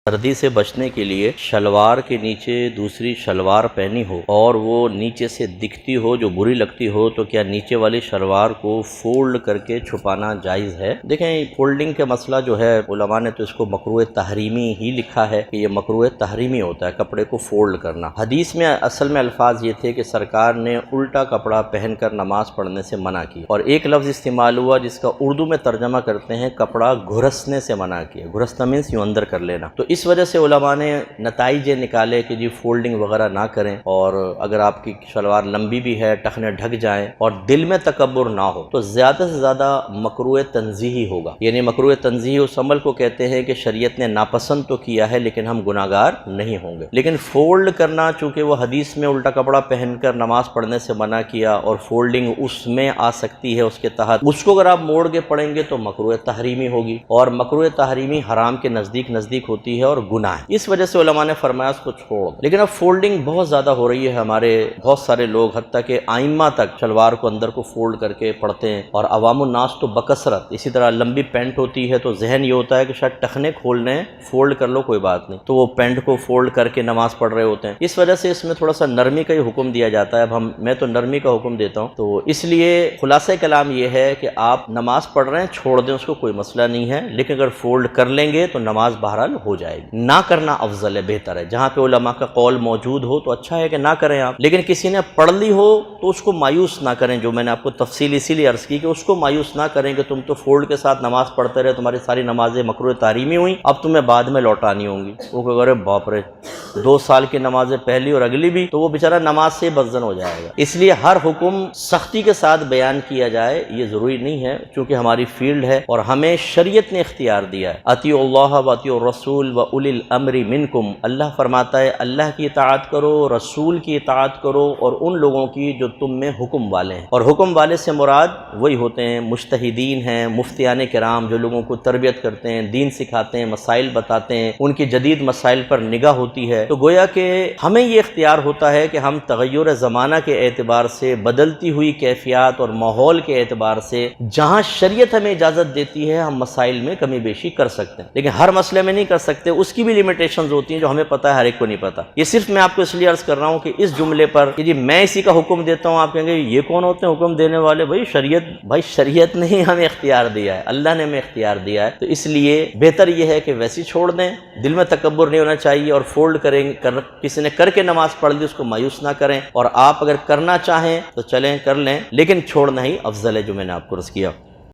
سردی سے بچنے کے لیے شلوار کے نیچے دوسری شلوار پہنی ہو اور وہ نیچے سے دکھتی ہو جو بری لگتی ہو تو کیا نیچے والی شلوار کو فولڈ کر کے چھپانا جائز ہے؟ دیکھیں، فولڈنگ کا مسئلہ جو ہے علماء نے تو اس کو مکروہ تحریمی ہی لکھا ہے کہ یہ مکروہ تحریمی ہوتا ہے کپڑے کو فولڈ کرنا۔ حدیث میں اصل میں الفاظ یہ تھے کہ سرکار نے الٹا کپڑا پہن کر نماز پڑھنے سے منع کی، اور ایک لفظ استعمال ہوا جس کا اردو میں ترجمہ کرتے ہیں کپڑا گھرسنے سے منع کیا۔ گھرسنا مینس یوں اندر کر لینا۔ تو اس وجہ سے علماء نے نتائج نکالے کہ جی فولڈنگ وغیرہ نہ کریں، اور اگر آپ کی شلوار لمبی بھی ہے ٹخنے ڈھک جائیں اور دل میں تکبر نہ ہو تو زیادہ سے زیادہ مکروہ تنزیہی ہوگا۔ یعنی مکروہ تنزیہی اس عمل کو کہتے ہیں کہ شریعت نے ناپسند تو کیا ہے لیکن ہم گناہگار نہیں ہوں گے۔ لیکن فولڈ کرنا، چونکہ وہ حدیث میں الٹا کپڑا پہن کر نماز پڑھنے سے منع کیا اور فولڈنگ اس میں آ سکتی ہے اس کے تحت، اس کو اگر آپ موڑ کے پڑھیں گے تو مکروہ تحریمی ہوگی، اور مکروہ تحریمی حرام کے نزدیک ہوتی ہے اور گناہ ہے۔ اس وجہ سے علماء نے فرمایا اس کو چھوڑ دو۔ لیکن اب فولڈنگ بہت زیادہ ہو رہی ہے، ہمارے بہت سارے لوگ حتیٰ کہ ائمہ تک شلوار کو اندر کو فولڈ کر کے پڑھتے ہیں، اور عوام الناس تو بکثرت۔ اسی طرح لمبی پینٹ ہوتی ہے تو ذہن یہ ہوتا ہے کہ شاید ٹخنے کھولنے فولڈ کر لو کوئی بات نہیں، تو وہ پینٹ کو فولڈ کر کے نماز پڑھ رہے ہوتے ہیں۔ اس وجہ سے اس میں تھوڑا سا نرمی کا ہی حکم دیا جاتا ہے۔ اب میں تو نرمی کا حکم دیتا ہوں، تو اس لیے خلاصہ کلام یہ ہے کہ آپ نماز پڑھ رہے ہیں چھوڑ دیں، اس کو کوئی مسئلہ نہیں ہے، لیکن اگر فولڈ کر لیں گے تو نماز بہرحال ہو جائے گی۔ نہ کرنا افضل ہے، بہتر ہے۔ جہاں پہ علماء کا قول موجود ہو تو اچھا ہے کہ نہ کریں آپ، لیکن کسی نے پڑھ لی ہو تو اس کو مایوس نہ کریں۔ جو میں نے آپ کو تفصیل اسی لیے عرض کی کہ اس کو مایوس نہ کریں کہ تم تو فولڈ کے ساتھ نماز پڑھتے رہے، تمہاری ساری نمازیں مکروہ تحریمی ہوئیں، اب تمہیں بعد میں لوٹانی ہوں گی۔ وہ کہ ارے باپ رے، 2 سال کی نمازیں پہلی اور اگلی بھی، تو وہ بیچارہ نماز سے بدزن ہو جائے گا۔ اس لیے ہر حکم سختی کے ساتھ بیان کیا جائے یہ ضروری نہیں ہے، چونکہ ہماری فیلڈ ہے اور ہمیں شریعت نے اختیار دیا ہے۔ اطیعوا اللہ و اطیعوا الرسول و اولی الامر منکم۔ اللہ فرماتا ہے اللہ کی اطاعت کرو، رسول کی اطاعت کرو، اور ان لوگوں کی جو تم میں حکم والے ہیں۔ اور حکم والے سے مراد وہی ہوتے ہیں مجتہدین ہیں، مفتیان کرام، جو لوگوں کو تربیت کرتے ہیں، دین سکھاتے ہیں، مسائل بتاتے ہیں، ان کی جدید مسائل پر نگاہ ہوتی ہے۔ تو گویا کہ ہمیں یہ اختیار ہوتا ہے کہ ہم تغیر زمانہ کے اعتبار سے، بدلتی ہوئی کیفیات اور ماحول کے اعتبار سے جہاں شریعت ہمیں اجازت دیتی ہے ہم مسائل میں کمی بیشی کر سکتے ہیں، لیکن ہر مسئلے میں نہیں کر سکتے، اس کی بھی لمیٹیشنز ہوتی ہیں جو ہمیں پتہ ہے ہر ایک کو نہیں پتہ۔ یہ صرف میں آپ کو اس لیے عرض کر رہا ہوں کہ اس جملے پر کہ جی میں اسی کا حکم دیتا ہوں، آپ کہیں گے یہ کون ہوتے ہیں حکم دینے والے؟ بھائی شریعت نے ہی ہمیں اختیار دیا ہے، اللہ نے ہمیں اختیار دیا ہے، تو اس لیے بہتر یہ ہے کہ ویسی چھوڑ دیں، دل میں تکبر نہیں ہونا چاہیے، اور فولڈ کسی نے کر کے نماز پڑھ لی اس کو مایوس نہ کریں، اور آپ اگر کرنا چاہیں تو چلیں کر لیں، لیکن چھوڑنا ہی افضل ہے جو میں نے آپ کو عرض کیا۔